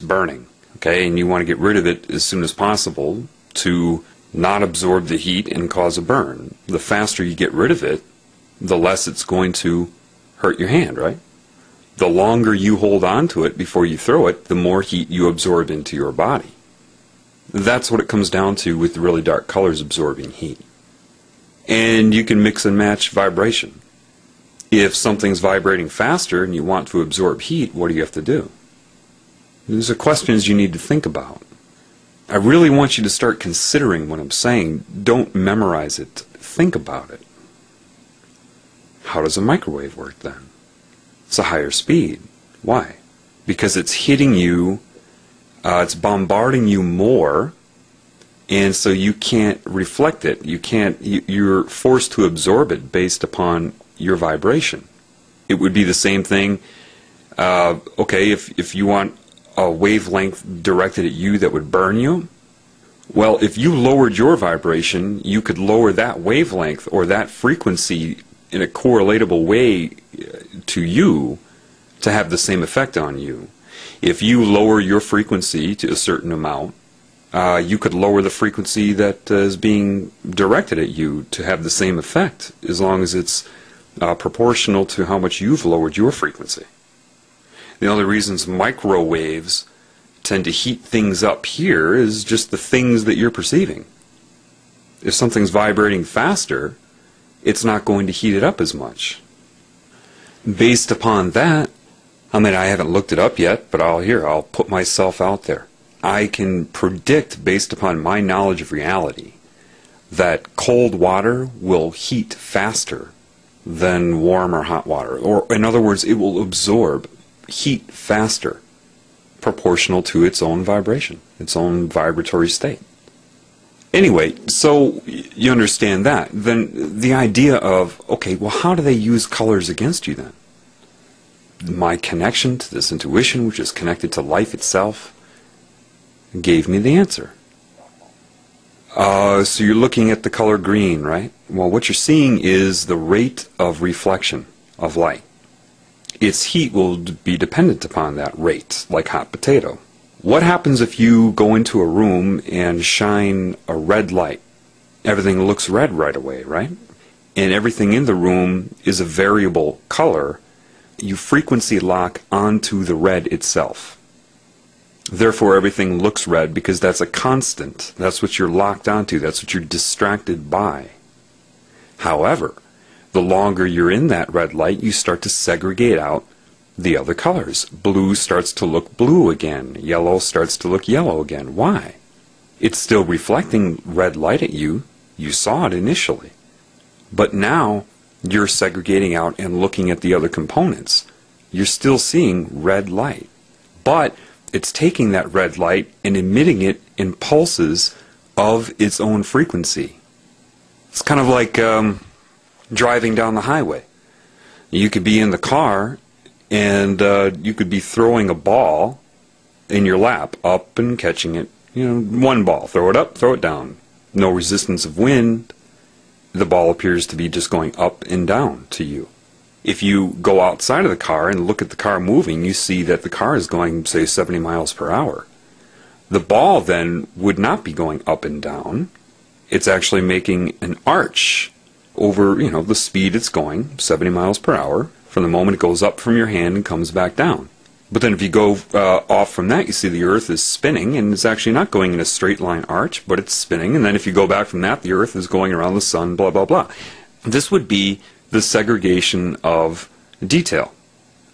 burning, okay, and you want to get rid of it as soon as possible to not absorb the heat and cause a burn. The faster you get rid of it, the less it's going to hurt your hand, right? The longer you hold on to it before you throw it, the more heat you absorb into your body. That's what it comes down to with really dark colors absorbing heat. And you can mix and match vibration. If something's vibrating faster and you want to absorb heat, what do you have to do? These are questions you need to think about. I really want you to start considering what I'm saying. Don't memorize it. Think about it. How does a microwave work then? It's a higher speed. Why? Because it's hitting you, it's bombarding you more, and so you can't reflect it. You're forced to absorb it based upon your vibration. It would be the same thing, okay, if you want a wavelength directed at you that would burn you, well, if you lowered your vibration, you could lower that wavelength or that frequency in a correlatable way to you to have the same effect on you. If you lower your frequency to a certain amount, you could lower the frequency that is being directed at you to have the same effect, as long as it's proportional to how much you've lowered your frequency. The only reasons microwaves tend to heat things up here is just the things that you're perceiving. If something's vibrating faster, it's not going to heat it up as much. Based upon that, I mean, I haven't looked it up yet, but I'll put myself out there. I can predict, based upon my knowledge of reality, that cold water will heat faster than warm or hot water. Or, in other words, it will absorb heat faster, proportional to its own vibration, its own vibratory state. Anyway, so you understand that. Then the idea of, okay, well, how do they use colors against you then? My connection to this intuition, which is connected to life itself, gave me the answer. So you're looking at the color green, right? Well, what you're seeing is the rate of reflection of light. Its heat will be dependent upon that rate, like hot potato. What happens if you go into a room and shine a red light? Everything looks red right away, right? And everything in the room is a variable color. You frequency lock onto the red itself. Therefore, everything looks red because that's a constant. That's what you're locked onto. That's what you're distracted by. However, the longer you're in that red light, you start to segregate out the other colors. Blue starts to look blue again. Yellow starts to look yellow again. Why? It's still reflecting red light at you. You saw it initially. But now you're segregating out and looking at the other components. You're still seeing red light. But it's taking that red light and emitting it in pulses of its own frequency. It's kind of like driving down the highway. You could be in the car and you could be throwing a ball in your lap, up and catching it. You know, one ball. Throw it up, throw it down. No resistance of wind. The ball appears to be just going up and down to you. If you go outside of the car and look at the car moving, you see that the car is going, say, 70 miles per hour. The ball then would not be going up and down. It's actually making an arch over, you know, the speed it's going, 70 miles per hour, from the moment it goes up from your hand and comes back down. But then if you go off from that, you see the Earth is spinning, and it's actually not going in a straight line arch, but it's spinning. And then if you go back from that, the Earth is going around the sun, blah, blah, blah. This would be the segregation of detail.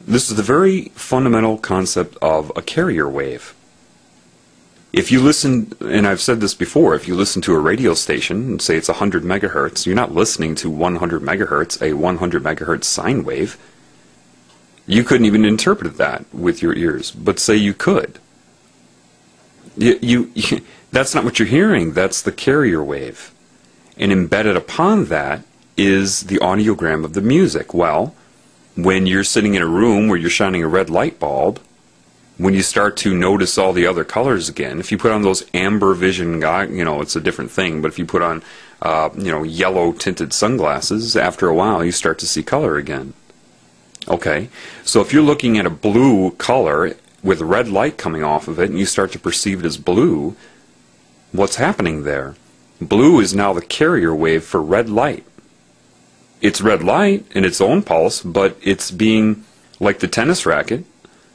This is the very fundamental concept of a carrier wave. If you listen, and I've said this before, if you listen to a radio station and say it's 100 megahertz, you're not listening to 100 megahertz, a 100 megahertz sine wave. You couldn't even interpret that with your ears, but say you could. That's not what you're hearing, that's the carrier wave. And embedded upon that is the audiogram of the music. Well, when you're sitting in a room where you're shining a red light bulb, when you start to notice all the other colors again, if you put on those amber vision, you know, it's a different thing, but if you put on, you know, yellow tinted sunglasses, after a while you start to see color again. Okay, so if you're looking at a blue color with red light coming off of it and you start to perceive it as blue, what's happening there? Blue is now the carrier wave for red light. It's red light in its own pulse, but it's being, like the tennis racket,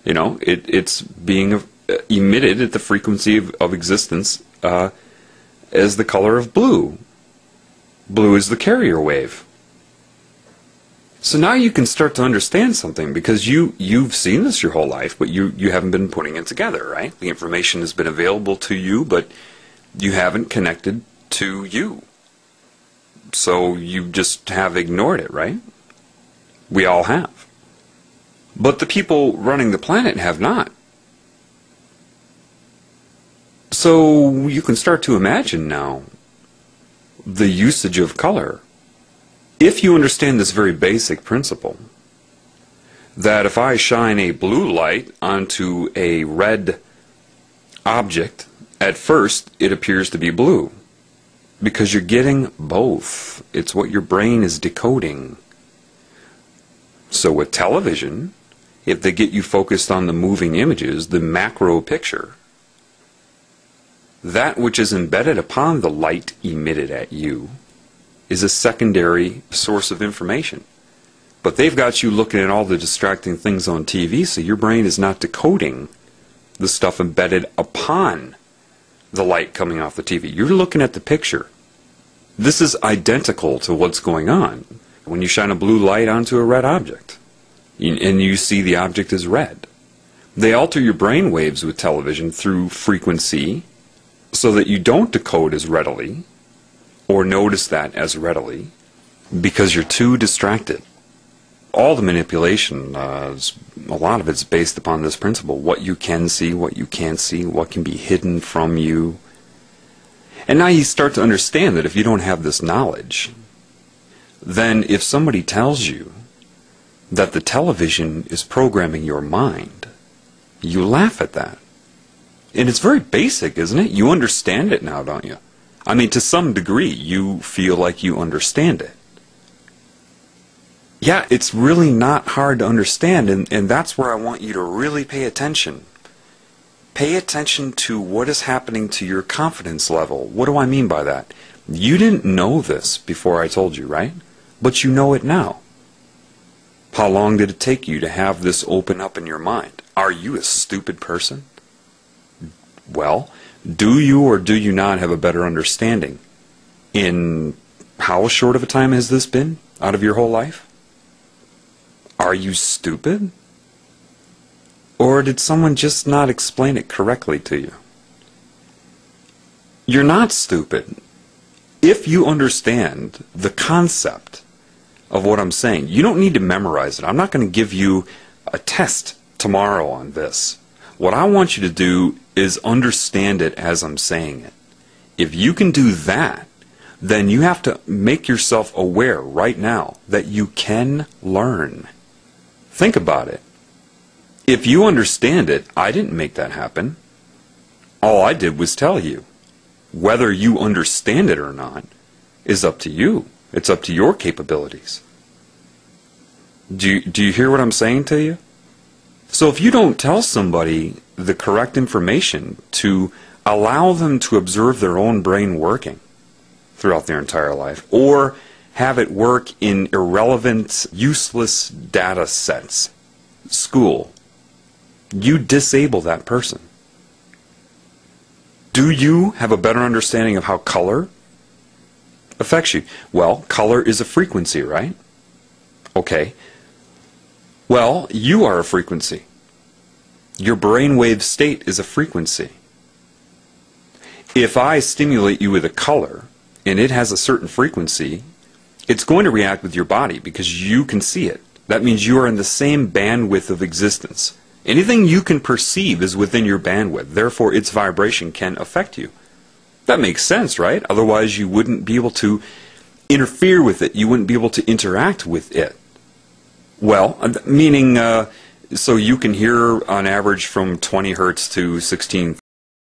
you know, it's being emitted at the frequency of existence as the color of blue. Blue is the carrier wave. So now you can start to understand something, because you've seen this your whole life, but you haven't been putting it together, right? The information has been available to you, but you haven't connected to you. So you just have ignored it, right? We all have. But the people running the planet have not. So you can start to imagine now the usage of color. If you understand this very basic principle, that if I shine a blue light onto a red object, at first it appears to be blue, because you're getting both. It's what your brain is decoding. So with television, if they get you focused on the moving images, the macro picture, that which is embedded upon the light emitted at you is a secondary source of information. But they've got you looking at all the distracting things on TV, so your brain is not decoding the stuff embedded upon the light coming off the TV. You're looking at the picture. This is identical to what's going on when you shine a blue light onto a red object and you see the object as red. They alter your brain waves with television through frequency so that you don't decode as readily or notice that as readily because you're too distracted. All the manipulation, a lot of it's based upon this principle: what you can see, what you can't see, what can be hidden from you. And now you start to understand that if you don't have this knowledge, then if somebody tells you that the television is programming your mind, you laugh at that. And it's very basic, isn't it? You understand it now, don't you? I mean, to some degree, you feel like you understand it. Yeah, it's really not hard to understand, and that's where I want you to really pay attention. Pay attention to what is happening to your confidence level. What do I mean by that? You didn't know this before I told you, right? But you know it now. How long did it take you to have this open up in your mind? Are you a stupid person? Well, do you or do you not have a better understanding? In how short of a time has this been out of your whole life? Are you stupid? Or did someone just not explain it correctly to you? You're not stupid. If you understand the concept of what I'm saying, you don't need to memorize it. I'm not going to give you a test tomorrow on this. What I want you to do is understand it as I'm saying it. If you can do that, then you have to make yourself aware right now that you can learn. Think about it. If you understand it, I didn't make that happen. All I did was tell you. Whether you understand it or not is up to you. It's up to your capabilities. Do you hear what I'm saying to you? So if you don't tell somebody the correct information to allow them to observe their own brain working throughout their entire life, or have it work in irrelevant, useless data sets, school, you disable that person. Do you have a better understanding of how color affects you? Well, color is a frequency, right? Okay. Well, you are a frequency. Your brainwave state is a frequency. If I stimulate you with a color, and it has a certain frequency, it's going to react with your body because you can see it. That means you are in the same bandwidth of existence. Anything you can perceive is within your bandwidth. Therefore, its vibration can affect you. That makes sense, right? Otherwise, you wouldn't be able to interfere with it. You wouldn't be able to interact with it. Well, meaning, so you can hear on average from 20 hertz to 16